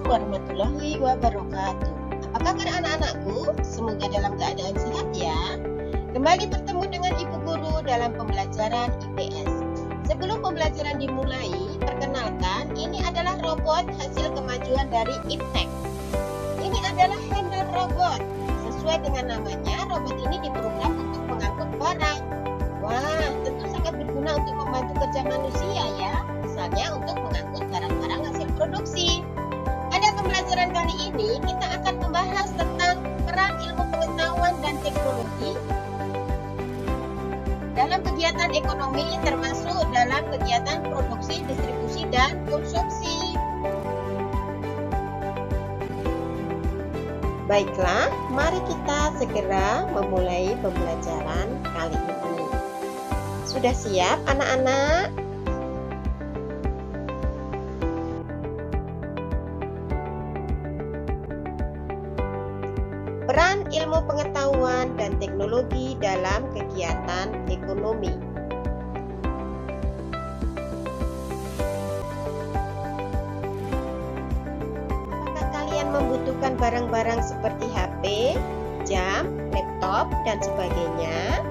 warahmatullahi wabarakatuh. Apa kabar anak-anakku? Semoga dalam keadaan sehat ya. Kembali bertemu dengan Ibu Guru dalam pembelajaran IPS. Sebelum pembelajaran dimulai, perkenalkan ini adalah robot hasil kemajuan dari Iptek. Ini adalah handle robot. Sesuai dengan namanya, robot ini diprogram untuk mengangkut barang. Wah, tentu sangat berguna untuk membantu kerja manusia ya. Misalnya untuk mengangkut barang-barang hasil produksi. Pada pembelajaran kali ini, kita akan membahas tentang peran ilmu pengetahuan dan teknologi dalam kegiatan ekonomi, termasuk dalam kegiatan produksi, distribusi, dan konsumsi. Baiklah, mari kita segera memulai pembelajaran kali ini. Sudah siap anak-anak? Peran ilmu pengetahuan dan teknologi dalam kegiatan ekonomi. Apakah kalian membutuhkan barang-barang seperti HP, jam, laptop, dan sebagainya?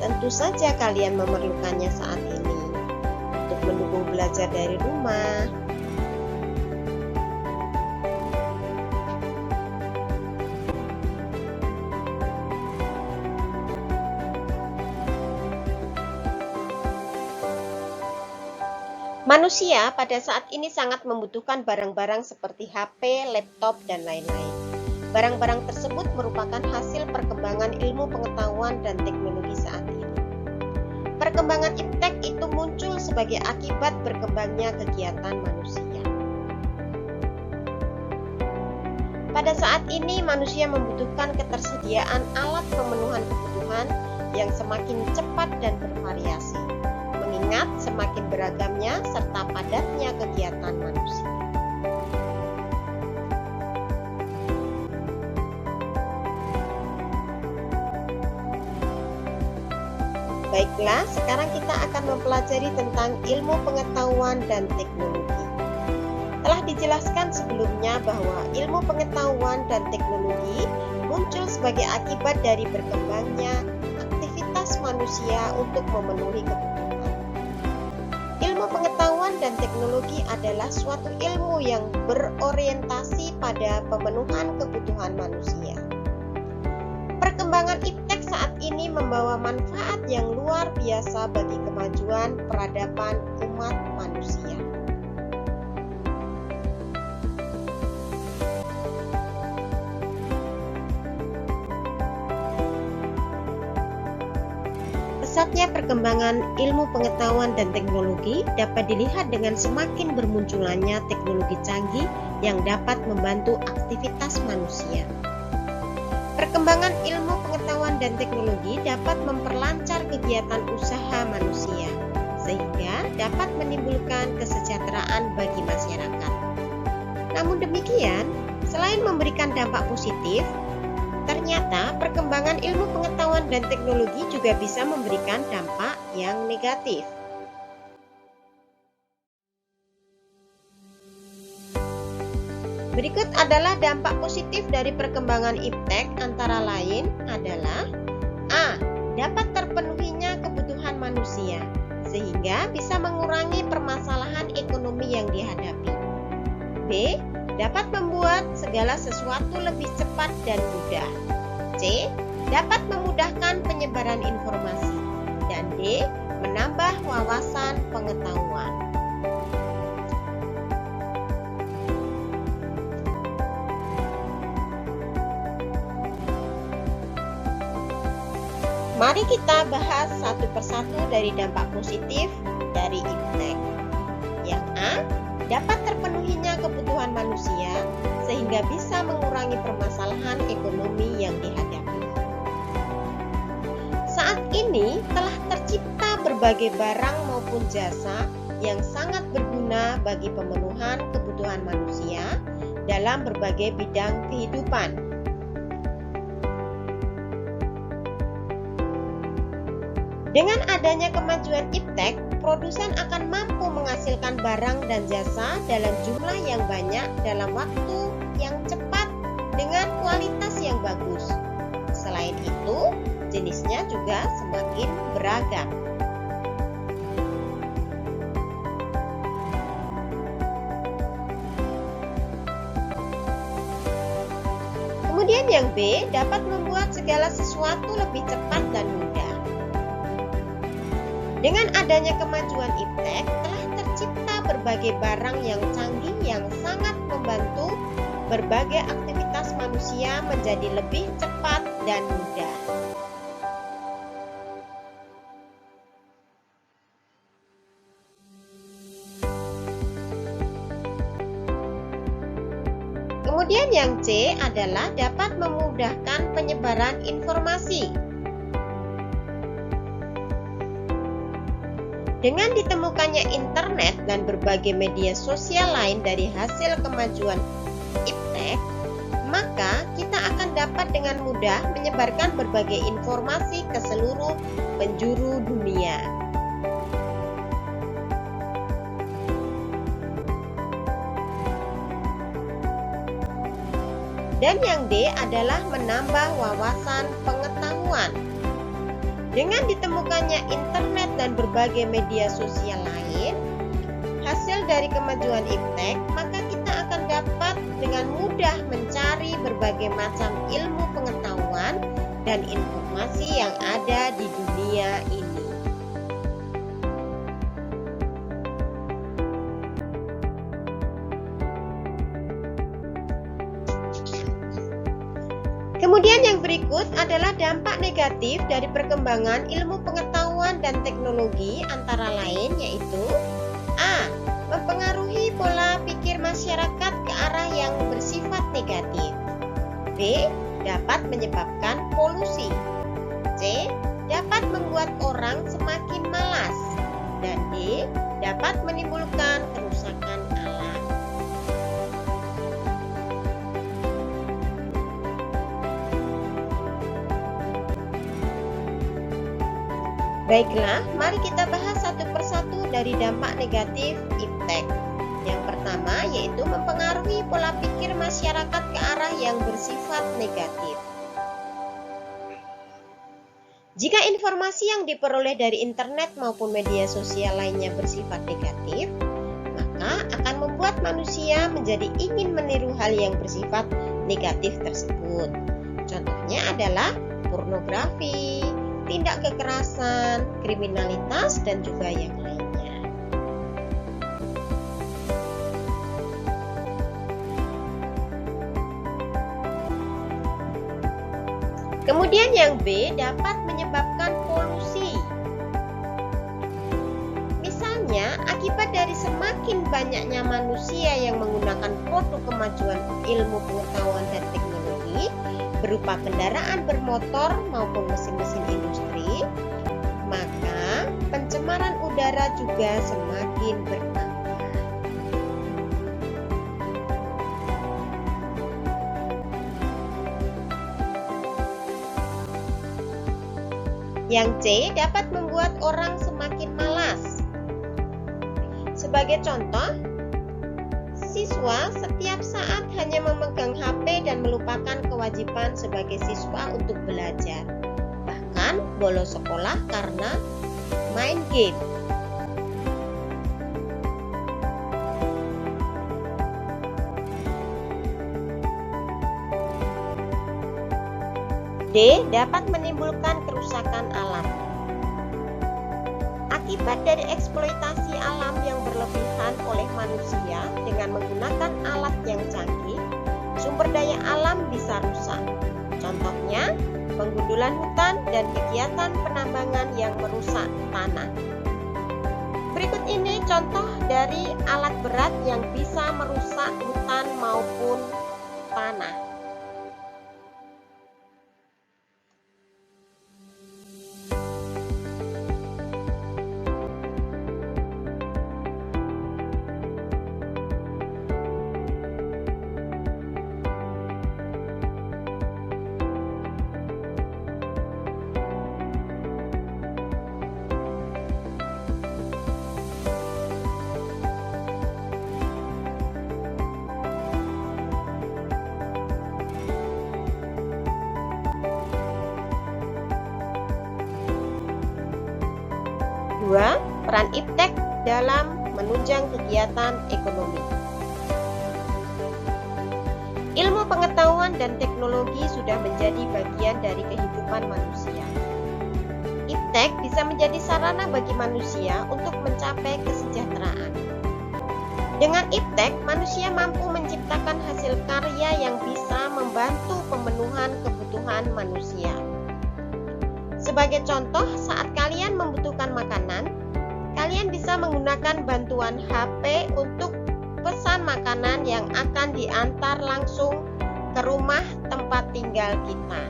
Tentu saja kalian memerlukannya saat ini untuk mendukung belajar dari rumah. Manusia pada saat ini sangat membutuhkan barang-barang seperti HP, laptop, dan lain-lain. Barang-barang tersebut merupakan hasil perkembangan ilmu pengetahuan dan teknologi saat ini. Perkembangan iptek itu muncul sebagai akibat berkembangnya kegiatan manusia. Pada saat ini manusia membutuhkan ketersediaan alat pemenuhan kebutuhan yang semakin cepat dan bervariasi, mengingat semakin beragamnya serta padatnya kegiatan manusia. Baiklah, sekarang kita akan mempelajari tentang ilmu pengetahuan dan teknologi. Telah dijelaskan sebelumnya bahwa ilmu pengetahuan dan teknologi muncul sebagai akibat dari berkembangnya aktivitas manusia untuk memenuhi kebutuhan. Ilmu pengetahuan dan teknologi adalah suatu ilmu yang berorientasi pada pemenuhan kebutuhan manusia. Perkembangan iptek saat ini membawa manfaat yang luar biasa bagi kemajuan peradaban umat manusia. Pesatnya perkembangan ilmu pengetahuan dan teknologi dapat dilihat dengan semakin bermunculannya teknologi canggih yang dapat membantu aktivitas manusia. Perkembangan ilmu pengetahuan dan teknologi dapat memperlancar kegiatan usaha manusia, sehingga dapat menimbulkan kesejahteraan bagi masyarakat. Namun demikian, selain memberikan dampak positif, ternyata perkembangan ilmu pengetahuan dan teknologi juga bisa memberikan dampak yang negatif. Berikut adalah dampak positif dari perkembangan iptek, antara lain adalah A. Dapat terpenuhinya kebutuhan manusia, sehingga bisa mengurangi permasalahan ekonomi yang dihadapi. B. Dapat membuat segala sesuatu lebih cepat dan mudah. C. Dapat memudahkan penyebaran informasi. Dan D. Menambah wawasan pengetahuan. Mari kita bahas satu persatu dari dampak positif dari iptek. Yang A, dapat terpenuhinya kebutuhan manusia sehingga bisa mengurangi permasalahan ekonomi yang dihadapi. Saat ini telah tercipta berbagai barang maupun jasa yang sangat berguna bagi pemenuhan kebutuhan manusia dalam berbagai bidang kehidupan. Dengan adanya kemajuan iptek, produsen akan mampu menghasilkan barang dan jasa dalam jumlah yang banyak dalam waktu yang cepat dengan kualitas yang bagus. Selain itu, jenisnya juga semakin beragam. Kemudian yang B, dapat membuat segala sesuatu lebih cepat dan mudah. Dengan adanya kemajuan iptek, telah tercipta berbagai barang yang canggih yang sangat membantu berbagai aktivitas manusia menjadi lebih cepat dan mudah. Kemudian yang C adalah dapat memudahkan penyebaran informasi. Dengan ditemukannya internet dan berbagai media sosial lain dari hasil kemajuan iptek, maka kita akan dapat dengan mudah menyebarkan berbagai informasi ke seluruh penjuru dunia. Dan yang D adalah menambah wawasan pengetahuan. Dengan ditemukannya internet dan berbagai media sosial lain, hasil dari kemajuan iptek, maka kita akan dapat dengan mudah mencari berbagai macam ilmu pengetahuan dan informasi yang ada di dunia ini. Kemudian yang berikut adalah dampak negatif dari perkembangan ilmu pengetahuan dan teknologi, antara lain yaitu A. Mempengaruhi pola pikir masyarakat ke arah yang bersifat negatif. B. Dapat menyebabkan polusi. C. Dapat membuat orang semakin malas. Dan D. Dapat menimbulkan kerusakan alam. Baiklah, mari kita bahas satu persatu dari dampak negatif iptek. Yang pertama yaitu mempengaruhi pola pikir masyarakat ke arah yang bersifat negatif. Jika informasi yang diperoleh dari internet maupun media sosial lainnya bersifat negatif, maka akan membuat manusia menjadi ingin meniru hal yang bersifat negatif tersebut. Contohnya adalah pornografi, tindak kekerasan, kriminalitas, dan juga yang lainnya. Kemudian yang B dapat menyebabkan polusi. Misalnya, akibat dari semakin banyaknya manusia yang menggunakan produk kemajuan ilmu pengetahuan dan teknologi, berupa kendaraan bermotor maupun mesin-mesin industri, maka pencemaran udara juga semakin bertambah. Yang C dapat membuat orang semakin malas. Sebagai contoh, siswa setiap saat hanya memegang HP dan melupakan kewajiban sebagai siswa untuk belajar. Bahkan bolos sekolah karena main game. D. Dapat menimbulkan kerusakan alam. Akibat dari eksploitasi alam yang berlebihan oleh manusia dengan menggunakan alat yang canggih, sumber daya alam bisa rusak. Contohnya, penggundulan hutan dan kegiatan penambangan yang merusak tanah. Berikut ini contoh dari alat berat yang bisa merusak hutan maupun tanah. peran iptek dalam menunjang kegiatan ekonomi. Ilmu pengetahuan dan teknologi sudah menjadi bagian dari kehidupan manusia. Iptek bisa menjadi sarana bagi manusia untuk mencapai kesejahteraan. Dengan iptek, manusia mampu menciptakan hasil karya yang bisa membantu pemenuhan kebutuhan manusia. Sebagai contoh, saat kalian membutuhkan makanan, kalian bisa menggunakan bantuan HP untuk pesan makanan yang akan diantar langsung ke rumah tempat tinggal kita.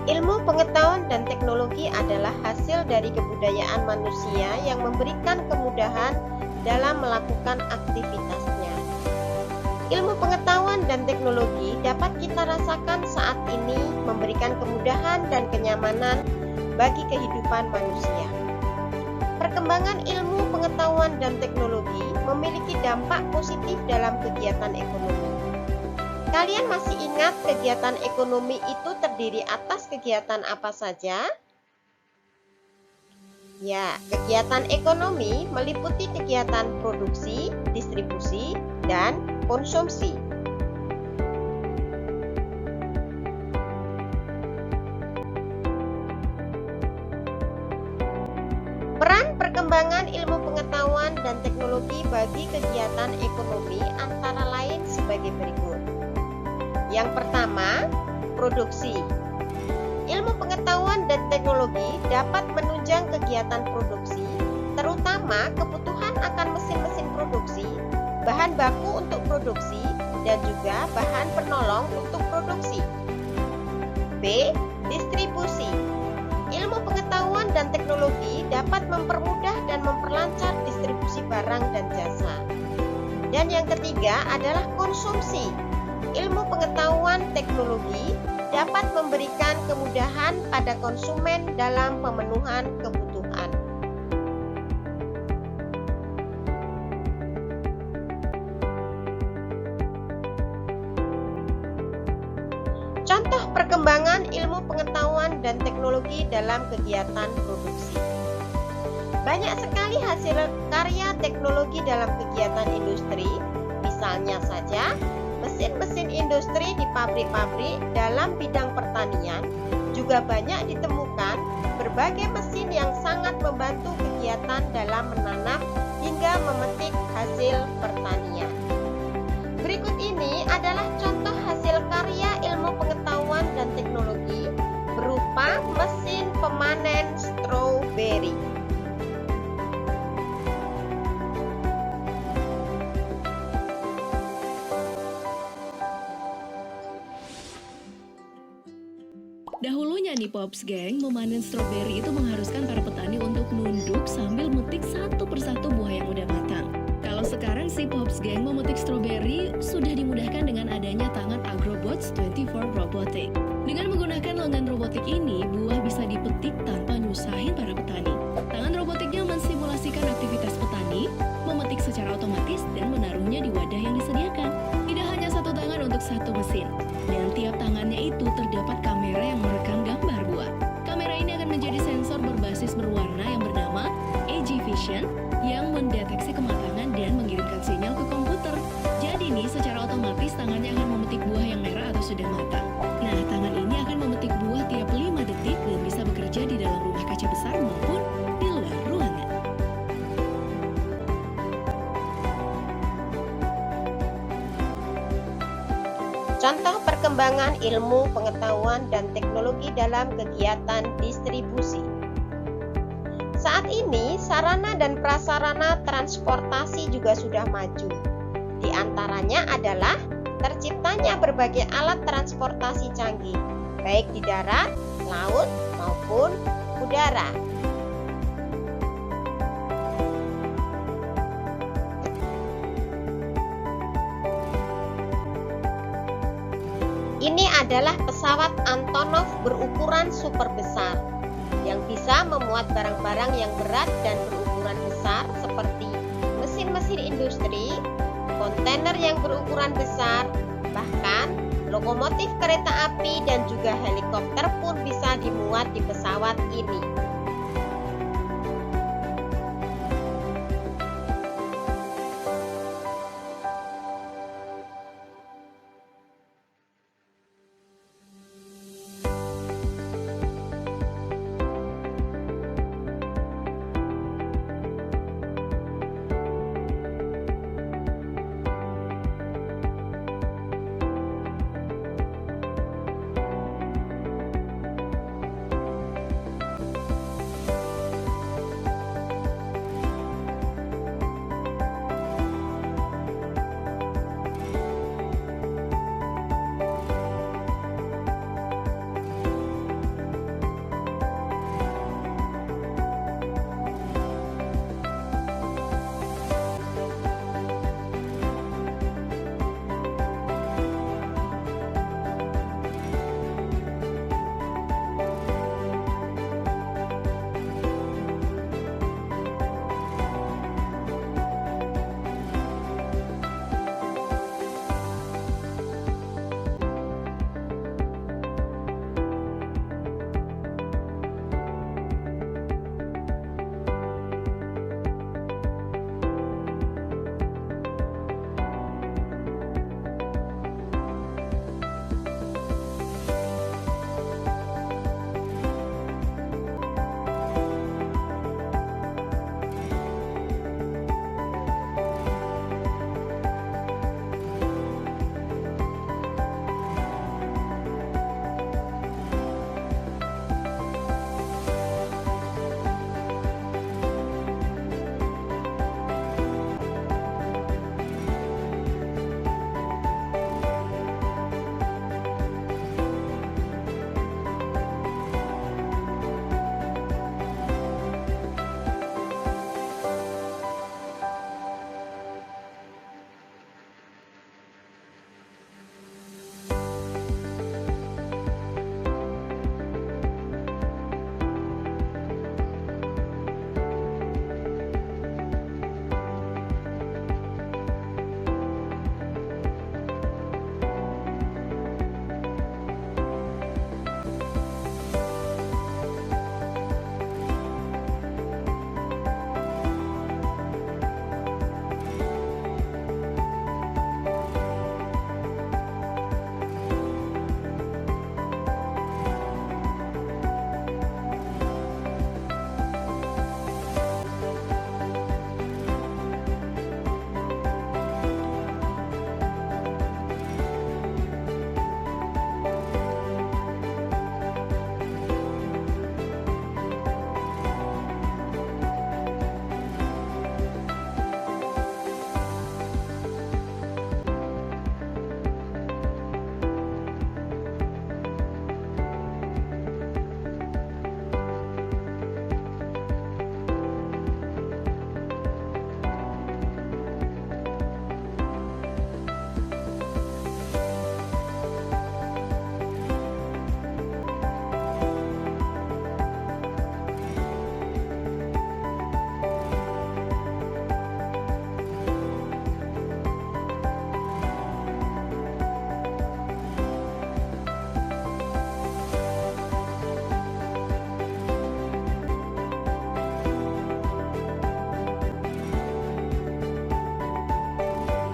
Ilmu pengetahuan dan teknologi adalah hasil dari kebudayaan manusia yang memberikan kemudahan dalam melakukan aktivitasnya. Ilmu pengetahuan dan teknologi dapat kita rasakan saat ini memberikan kemudahan dan kenyamanan bagi kehidupan manusia. Perkembangan ilmu pengetahuan dan teknologi memiliki dampak positif dalam kegiatan ekonomi. Kalian masih ingat kegiatan ekonomi itu terdiri atas kegiatan apa saja? Ya, kegiatan ekonomi meliputi kegiatan produksi, distribusi, dan konsumsi. Peran perkembangan ilmu pengetahuan dan teknologi bagi kegiatan ekonomi antara lain sebagai berikut. Yang pertama, produksi. Ilmu pengetahuan dan teknologi dapat menunjang kegiatan produksi, terutama kebutuhan akan mesin-mesin produksi, bahan baku untuk produksi, dan juga bahan penolong untuk produksi. B. Distribusi. Ilmu pengetahuan dan teknologi dapat mempermudah dan memperlancar distribusi barang dan jasa. Dan yang ketiga adalah konsumsi. Ilmu pengetahuan teknologi dapat memberikan kemudahan pada konsumen dalam pemenuhan kebutuhan. Contoh perkembangan ilmu pengetahuan dan teknologi dalam kegiatan produksi. Banyak sekali hasil karya teknologi dalam kegiatan industri, misalnya saja mesin-mesin industri di pabrik-pabrik dalam bidang pertanian juga banyak ditemukan berbagai mesin yang sangat membantu kegiatan dalam menanam hingga memetik hasil pertanian. Berikut ini adalah contoh hasil karya ilmu pengetahuan dan teknologi berupa mesin pemanen stroberi. Dahulunya nih Pops Gang, memanen stroberi itu mengharuskan para petani untuk nunduk sambil metik satu persatu buah yang udah matang. Kalau sekarang sih Pops Gang, memetik stroberi sudah dimudahkan dengan adanya tangan Agrobots 24 Robotic. Dengan menggunakan lengan robotik ini, buah bisa dipetik tanpa nyusahin para petani. Tangan robotiknya mensimulasikan aktivitas petani, memetik secara otomatis dan menaruhnya di wadah yang disediakan. Tidak hanya satu tangan untuk satu mesin, dan tiap tangannya itu terdapat kamera yang merekam gambar buah. Kamera ini akan menjadi sensor berbasis berwarna yang bernama AG Vision yang mendeteksi kematangan dan mengirimkan sinyal ke komputer. Jadi nih, secara otomatis tangannya akan memetik buah yang merah atau sudah matang. Nah, tangan ini akan memetik buah tiap 5 detik dan bisa bekerja di dalam rumah kaca besar maupun di luar ruangan. Contoh perkembangan ilmu pengetahuan dan teknologi dalam kegiatan distribusi. Saat ini, sarana dan prasarana transportasi juga sudah maju. Di antaranya adalah terciptanya berbagai alat transportasi canggih, baik di darat, laut, maupun udara. Ini adalah pesawat Antonov berukuran super besar yang bisa memuat barang-barang yang berat dan berukuran besar seperti mesin-mesin industri, kontainer yang berukuran besar, bahkan lokomotif kereta api dan juga helikopter pun bisa dimuat di pesawat ini.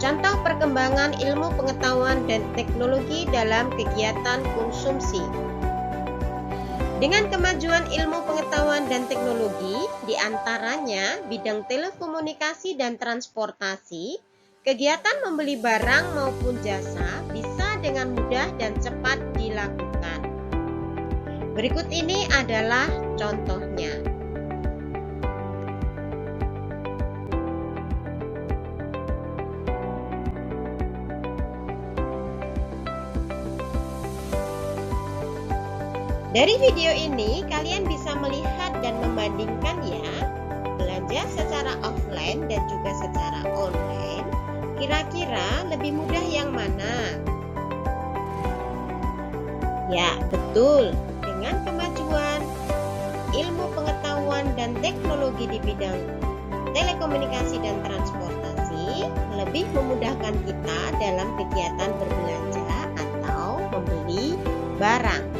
Contoh perkembangan ilmu pengetahuan dan teknologi dalam kegiatan konsumsi. Dengan kemajuan ilmu pengetahuan dan teknologi, diantaranya bidang telekomunikasi dan transportasi, kegiatan membeli barang maupun jasa bisa dengan mudah dan cepat dilakukan. Berikut ini adalah contohnya. Dari video ini, kalian bisa melihat dan membandingkan ya, belanja secara offline dan juga secara online, kira-kira lebih mudah yang mana? Ya, betul. Dengan kemajuan ilmu pengetahuan dan teknologi di bidang telekomunikasi dan transportasi, ini lebih memudahkan kita dalam kegiatan berbelanja atau membeli barang.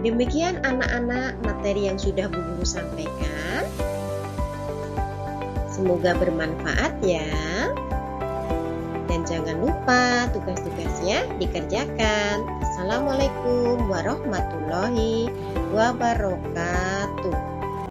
Demikian anak-anak materi yang sudah Bu Guru sampaikan. Semoga bermanfaat ya. Dan jangan lupa tugas-tugasnya dikerjakan. Assalamualaikum warahmatullahi wabarakatuh.